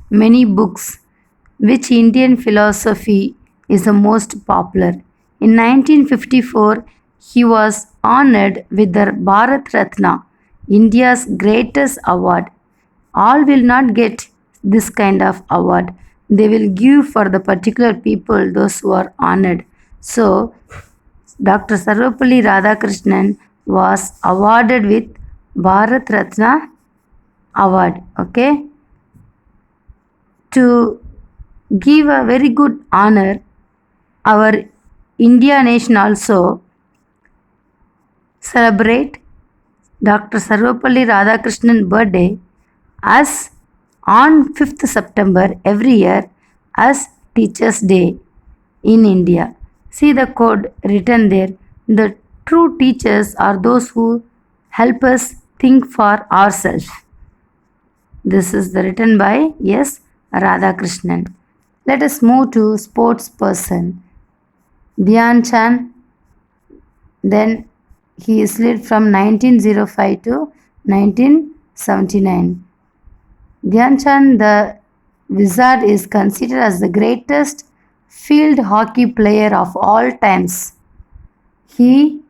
many books. Which Indian philosophy is the most popular? In 1954, he was honored with the Bharat Ratna, India's greatest award. All will not get this kind of award. They will give for the particular people, those who are honored. So, Dr. Sarvepalli Radhakrishnan was awarded with Bharat Ratna award. Okay, to give a very good honor, our India nation also celebrate Dr. Sarvepalli Radhakrishnan birthday as on 5th September every year as Teachers Day in India. See the code written there. The true teachers are those who help us think for ourselves. This is written by S. Radhakrishnan. Let us move to sports person. Dhyan Chand, then he is lived from 1905 to 1979. Dhyan Chand, the wizard, is considered as the greatest field hockey player of all times. He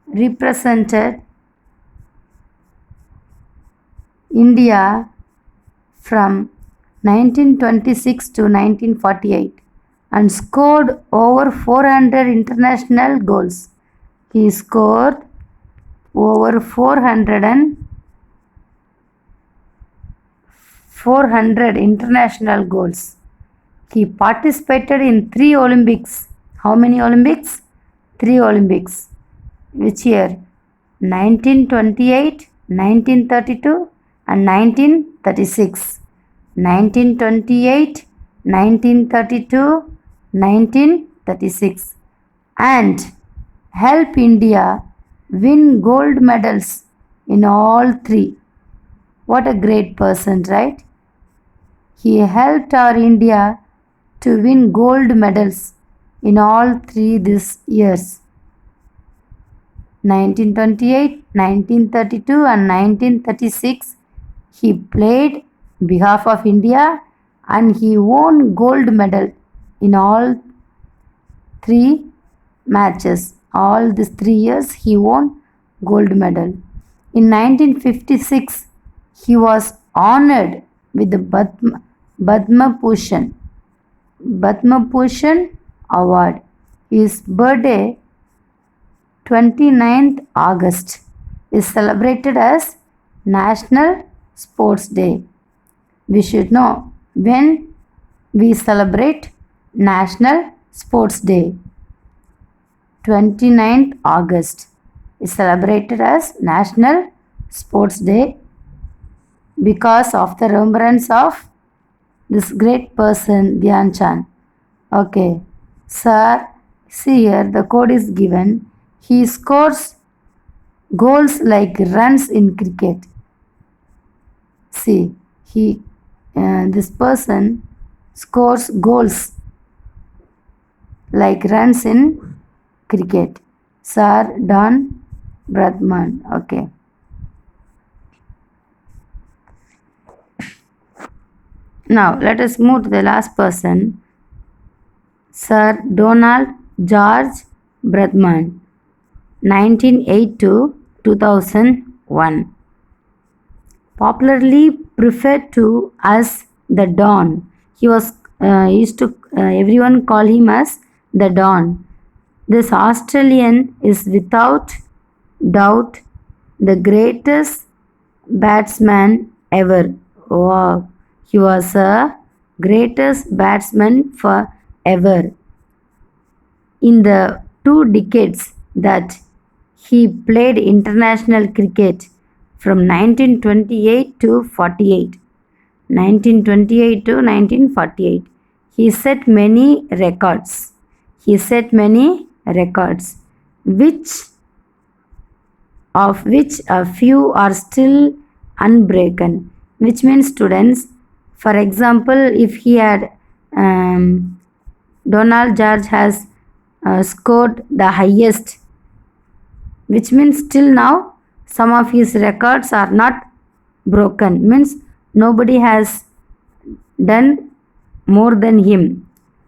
represented India from 1926 to 1948 and scored over 400 international goals. He scored over 400 international goals. He participated in 3 Olympics. How many Olympics? 3 Olympics. Which year? 1928, 1932 and 1936. 1928, 1932, 1936. And help India win gold medals in all 3. What a great person, right? He helped our India to win gold medals in all 3 these years. 1928, 1932 and 1936. He played behalf of India and he won gold medal in all 3 matches. All these 3 years he won gold medal. In 1956 he was honored with the Padma Bhushan award. His birthday 29th August is celebrated as National Sports Day. We should know when we celebrate National Sports Day. 29th August is celebrated as National Sports Day because of the remembrance of this great person Dhyan Chand. Okay, sir, see here the code is given. He scores goals like runs in cricket. See, this person scores goals like runs in cricket. Sir Don Bradman. Okay. Now let us move to the last person. Sir Donald George Bradman, 1908 to 2001. Popularly referred to as the Don. He was everyone call him as the Don. This Australian is without doubt the greatest batsman ever. Wow, he was a greatest batsman forever. In the 2 decades that he played international cricket from 1928 to 48. 1928 to 1948. He set many records. Of which a few are still unbroken. Which means, students, for example, if he had Donald George has scored the highest, which means still now some of his records are not broken, means Nobody has done more than him.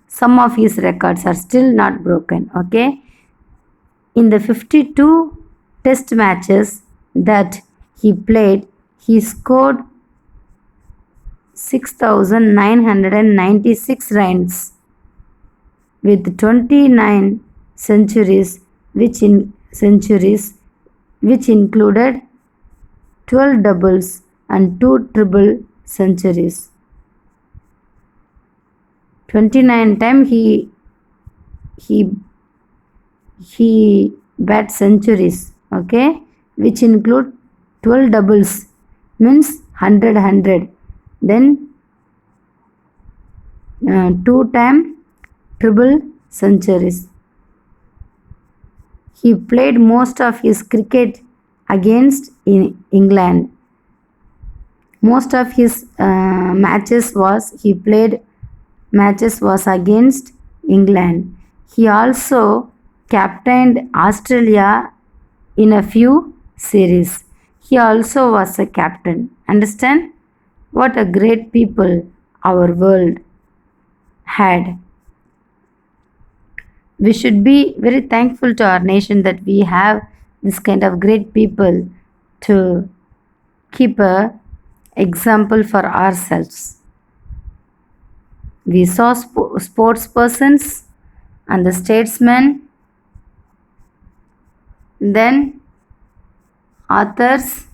Some of his records are still not broken. Okay. In the 52 test matches that he played, he scored 6,996 runs with 29 centuries which included 12 doubles and 2 triple centuries. 29 times he bat centuries, okay, which include 12 doubles, means 100. Then 2 time triple centuries. He played most of his cricket against England. Most of his matches was against England. He also captained Australia in a few series. He also was a captain. Understand? What a great people our world had. We should be very thankful to our nation that we have this kind of great people to keep a example for ourselves. We saw sports persons and the statesmen, then authors,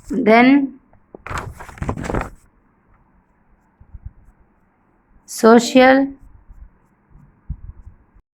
then social